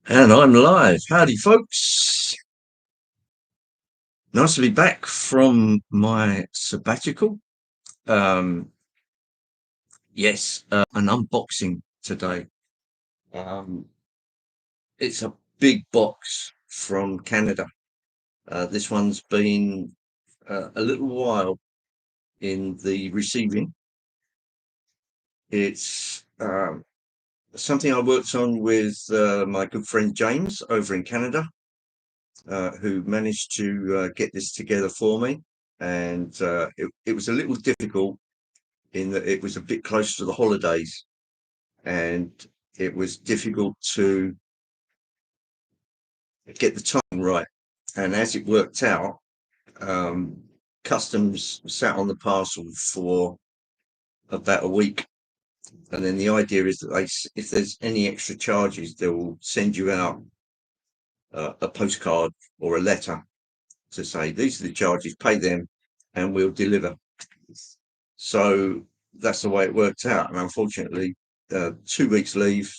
And I'm live. Howdy, folks. Nice to be back from my sabbatical. Um, yes, an unboxing today. Um, it's a big box from Canada. This one's been a little while in the receiving. It's something I worked on with my good friend James over in Canada, who managed to get this together for me. And it was a little difficult in that it was a bit close to the holidays, and it was difficult to get the time right. And as it worked out, um, customs sat on the parcel for about a week. And then the idea is that if there's any extra charges, they'll send you out a postcard or a letter to say, these are the charges, pay them, and we'll deliver. So that's the way it worked out. And unfortunately, 2 weeks leave,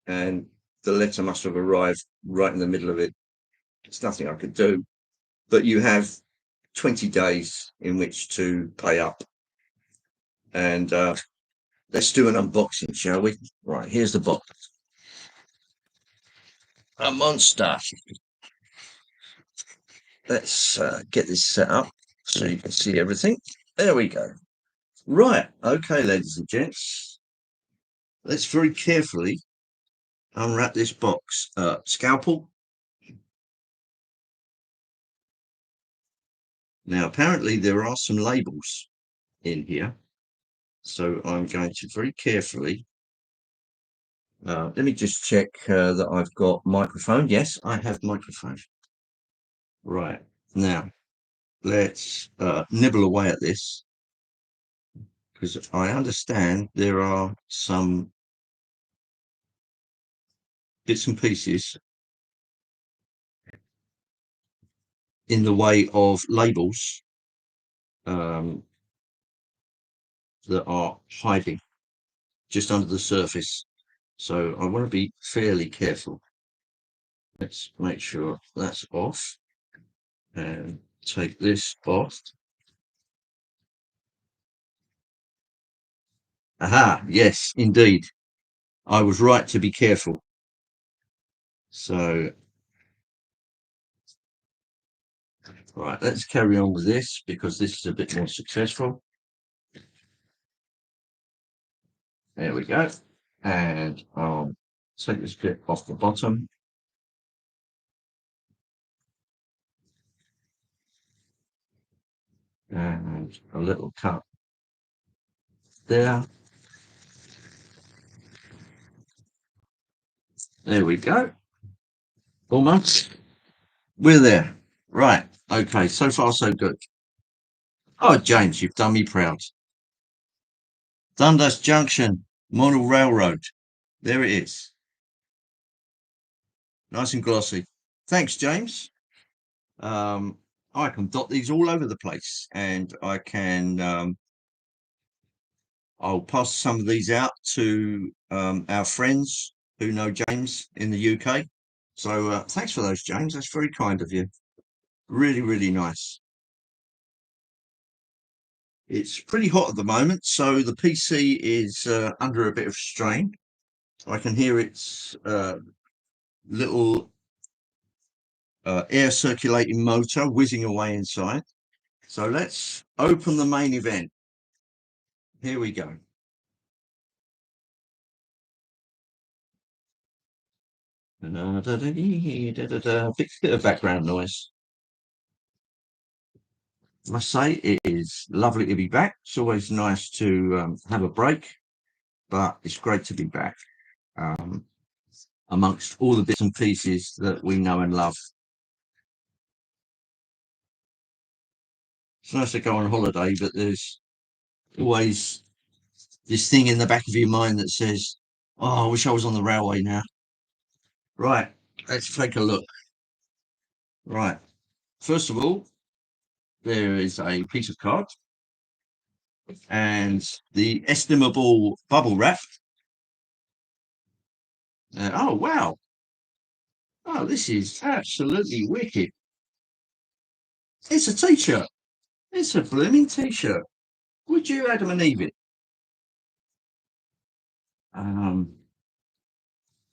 and the letter must have arrived right in the middle of it. It's nothing I could do, but you have 20 days in which to pay up. And let's do an unboxing, shall we? Right, here's the box. A monster. Let's get this set up so you can see everything. There we go. Right, okay, ladies and gents. Let's very carefully unwrap this box. Scalpel. Now, apparently there are some labels in here, so I'm going to very carefully. Let me just check that I've got microphone. Yes, I have microphone. Right, now let's nibble away at this, because I understand there are some bits and pieces in the way of labels um, that are hiding just under the surface. So I want to be fairly careful. Let's make sure that's off and take this off. Aha, yes, indeed. I was right to be careful. So, right, let's carry on with this because this is a bit more successful. There we go. And I'll take this bit off the bottom. And a little cut there. There we go. Almost. We're there. Right. Okay. So far, so good. Oh, James, you've done me proud. Dundas Junction, Model Railroad. There it is. Nice and glossy. Thanks, James. Um, I can dot these all over the place, and I can. I'll pass some of these out to our friends who know James in the UK. So thanks for those, James. That's very kind of you. Really, really nice. It's pretty hot at the moment, so the PC is under a bit of strain. I can hear its little air circulating motor whizzing away inside. So let's open the main event. Here we go. Big bit of background noise. I must say it is lovely to be back. It's always nice to have a break, but it's great to be back amongst all the bits and pieces that we know and love. It's nice to go on holiday, but there's always this thing in the back of your mind that says, "Oh, I wish I was on the railway now." Right, let's take a look. Right, first of all, there is a piece of card and the estimable bubble wrap. Oh, wow. Oh, this is absolutely wicked. It's a t-shirt. It's a blooming t-shirt. Would you, Adam and Eve it? Um,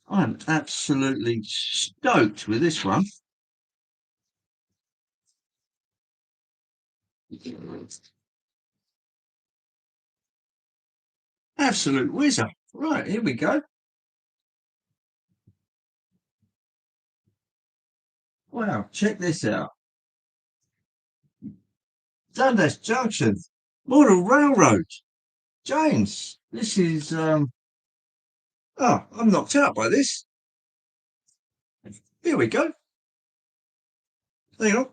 I'm absolutely stoked with this one. Absolute whizzer. Right, here we go. Wow, check this out. Dundas Junction, Model Railroad. James, this is, oh, I'm knocked out by this. Here we go. Hang on.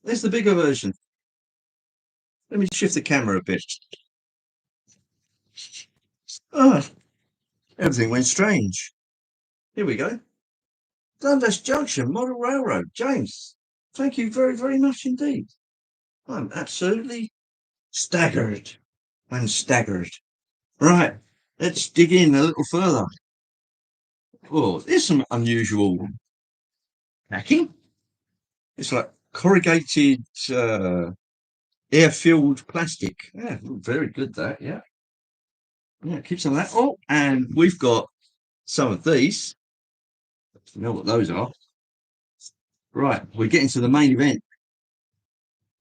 There's the bigger version. Let me shift the camera a bit. Oh, everything went strange. Here we go. Dundas Junction, Model Railroad. James, thank you very, very much indeed. I'm absolutely staggered. I'm staggered. Right, let's dig in a little further. Oh, there's some unusual packing. It's like corrugated air-filled plastic. Yeah, very good that, yeah. Yeah, keep some of that. Oh, and we've got some of these. You know what those are. Right, we're getting to the main event.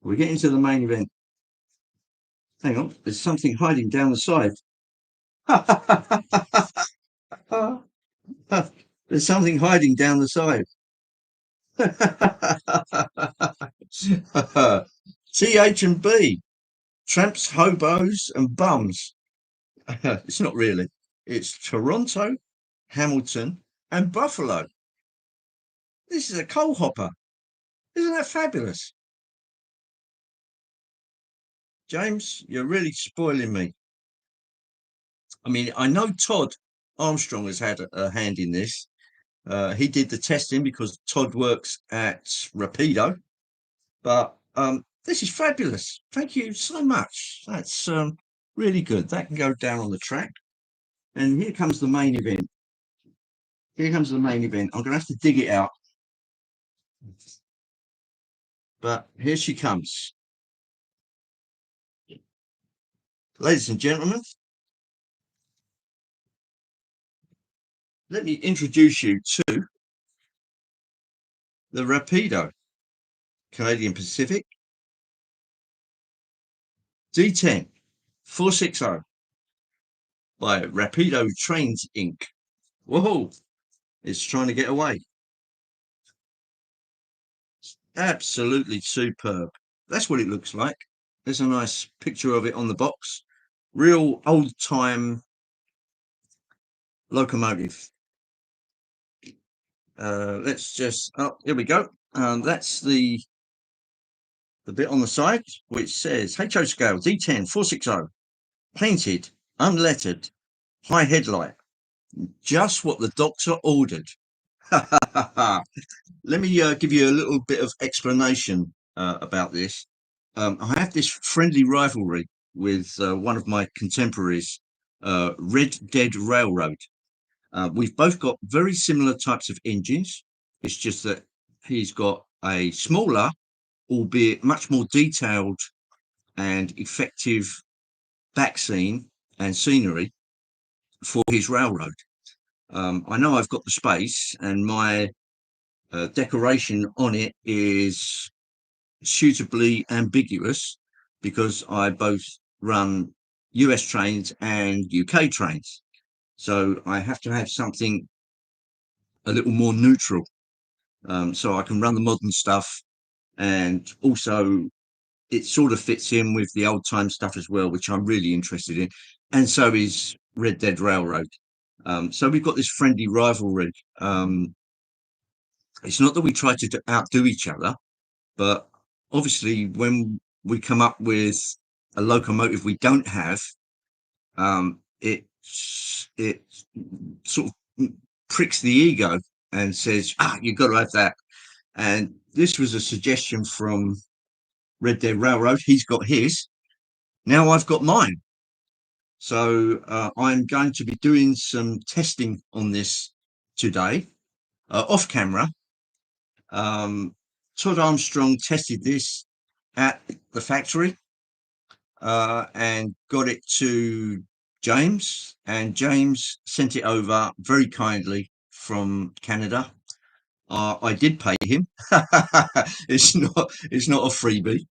We're getting to the main event. Hang on, there's something hiding down the side. There's something hiding down the side. TH&B, tramps, hobos, and bums. It's not really. It's Toronto, Hamilton, and Buffalo. This is a coal hopper. Isn't that fabulous? James, you're really spoiling me. I mean, I know Todd Armstrong has had a hand in this. He did the testing because Todd works at Rapido. But this is fabulous. Thank you so much. That's really good. That can go down on the track. And here comes the main event. Here comes the main event. I'm going to have to dig it out. But here she comes. Ladies and gentlemen, let me introduce you to the Rapido Canadian Pacific D10 460 by Rapido Trains Inc. Whoa, it's trying to get away. Absolutely superb. That's what it looks like. There's a nice picture of it on the box. Real old time locomotive. Let's just, oh, here we go. That's the bit on the side which says HO scale D10 460, painted, unlettered, high headlight. Just what the doctor ordered. Let me give you a little bit of explanation about this. I have this friendly rivalry with one of my contemporaries, Red Dead Railroad. We've both got very similar types of engines. It's just that he's got a smaller, albeit much more detailed and effective back scene and scenery for his railroad. I know I've got the space, and my decoration on it is suitably ambiguous because I both run US trains and UK trains. So I have to have something a little more neutral, so I can run the modern stuff, and also it sort of fits in with the old time stuff as well, which I'm really interested in. And so is Red Dead Railroad. So we've got this friendly rivalry. It's not that we try to outdo each other, but obviously when we come up with a locomotive we don't have, it sort of pricks the ego and says, you've got to have that. And this was a suggestion from Red Dead Railroad. He's got his. Now I've got mine. So I'm going to be doing some testing on this today, off camera, Um, Todd Armstrong tested this at the factory and got it to James, and James sent it over very kindly from Canada. I did pay him. It's not a freebie.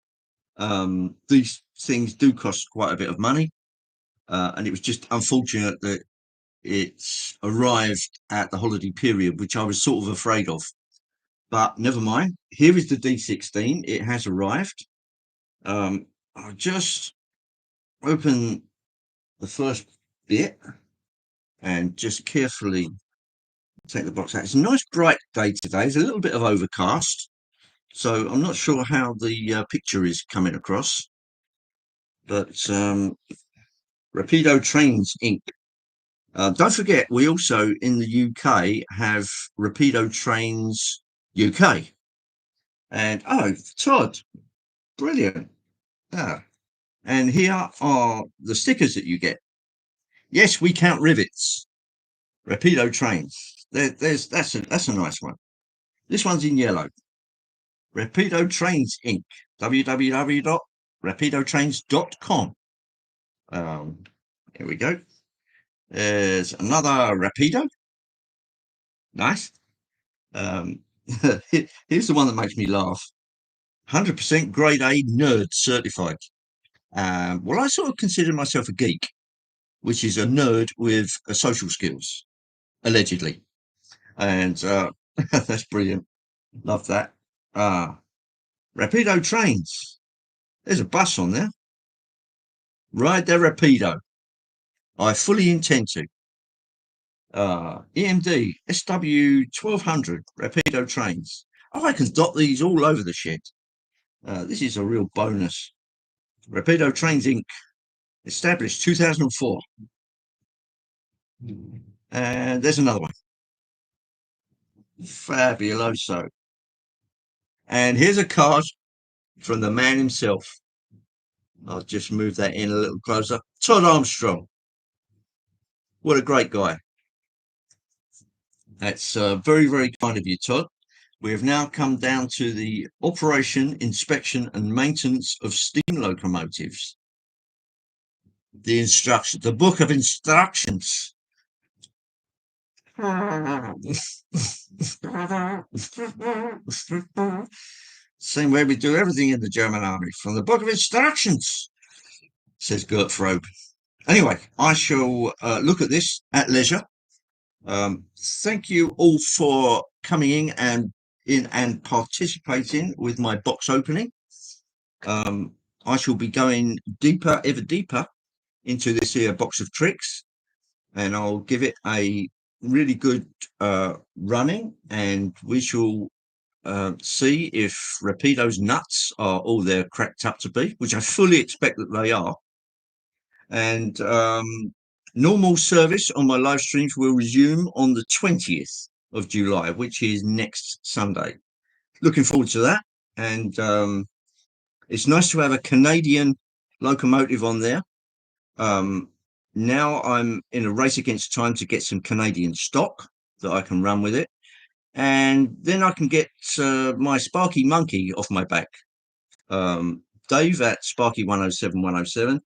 These things do cost quite a bit of money, and it was just unfortunate that it's arrived at the holiday period, which I was sort of afraid of. But never mind. Here is the D16. It has arrived. I'll just open the first bit and just carefully take the box out. It's a nice bright day today. It's a little bit of overcast, so I'm not sure how the picture is coming across. But Rapido Trains Inc. Don't forget, we also in the UK have Rapido Trains UK. And oh, Todd, brilliant. Ah, and here are the stickers that you get. Yes, we count rivets. Rapido Trains. That's a nice one. This one's in yellow. Rapido Trains Inc. www.rapidotrains.com. Here we go. There's another Rapido. Nice. Here's the one that makes me laugh. 100% grade A nerd certified. Well, I sort of consider myself a geek, which is a nerd with social skills, allegedly. And that's brilliant. Love that. Rapido Trains. There's a bus on there. Ride their Rapido. I fully intend to. EMD SW 1200 Rapido Trains. Oh, I can dot these all over the shed. This is a real bonus. Rapido Trains Inc. Established 2004. And there's another one. Fabuloso. And here's a card from the man himself. I'll just move that in a little closer. Todd Armstrong. What a great guy. That's very, very kind of you, Todd. We have now come down to the operation, inspection and maintenance of steam locomotives. The book of instructions. Same way we do everything in the German army, from the book of instructions, says Gert Frobe. Anyway, I shall look at this at leisure. Thank you all for coming in and participating with my box opening. I shall be going deeper, ever deeper into this here box of tricks, and I'll give it a really good running, and we shall see if Rapido's nuts are all they're cracked up to be, which I fully expect that they are. And normal service on my live streams will resume on the 20th of July, which is next Sunday. Looking forward to that. And it's nice to have a Canadian locomotive on there. Now I'm in a race against time to get some Canadian stock that I can run with it. And then I can get my Sparky Monkey off my back. Dave at Sparky 107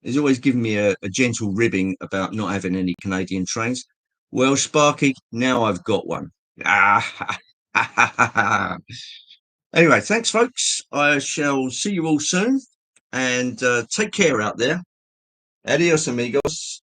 is always giving me a gentle ribbing about not having any Canadian trains. Well, Sparky, now I've got one. Anyway, thanks, folks. I shall see you all soon, and take care out there. Adios, amigos.